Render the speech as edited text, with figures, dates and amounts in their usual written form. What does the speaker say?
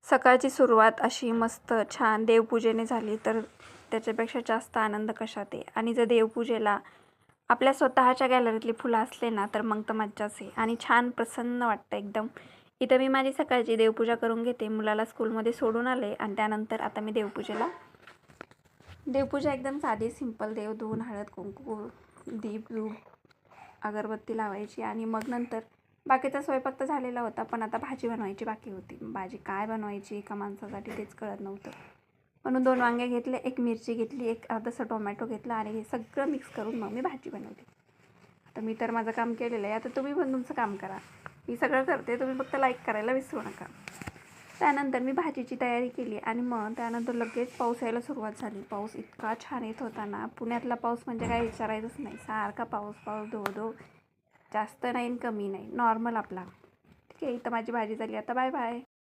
सकाळची सुरुवात अशी मस्त छान देवपूजेने झाली तर त्याच्यापेक्षा जास्त आनंद कशात आहे. आणि जर देवपूजेला आपल्या स्वतःच्या गॅलरीतली फुलं असले ना तर मग तर मज्जाच आहे आणि छान प्रसन्न वाटतं एकदम. इथं मी माझी सकाळची देवपूजा करून घेते, मुलाला स्कूलमध्ये सोडून आले आणि त्यानंतर आता मी देवपूजा एकदम साधी सिंपल, देव धुवून हळद कुंकू दीप धूप अगरबत्ती लावायची आणि मग नंतर बाकीचा स्वयंपाक तर झालेला होता, पण आता भाजी बनवायची बाकी होती. भाजी काय बनवायची एका माणसासाठी तेच कळत नव्हतं, म्हणून 2 वांगे घेतले, 1 मिरची घेतली, 1 अर्धासा टोमॅटो घेतला आणि हे सगळं मिक्स करून मग मी भाजी बनवली. आता मी तर माझं काम केलेलं आहे, आता तुम्ही पण तुमचं काम करा. मी सगळं करते, तुम्ही फक्त लाईक करायला विसरू नका. त्यानंतर मी भाजीची तयारी केली आणि मग त्यानंतर लगेच पाऊस यायला सुरुवात झाली. पाऊस इतका छान येत होता ना, पुण्यातला पाऊस म्हणजे काय विचारायचंच नाही. सारखा पाऊस पाऊस धो धो, जास्त नाही कमी नाही, नॉर्मल आपला. ठीक आहे, इथं माझी भाजी झाली. आता बाय बाय.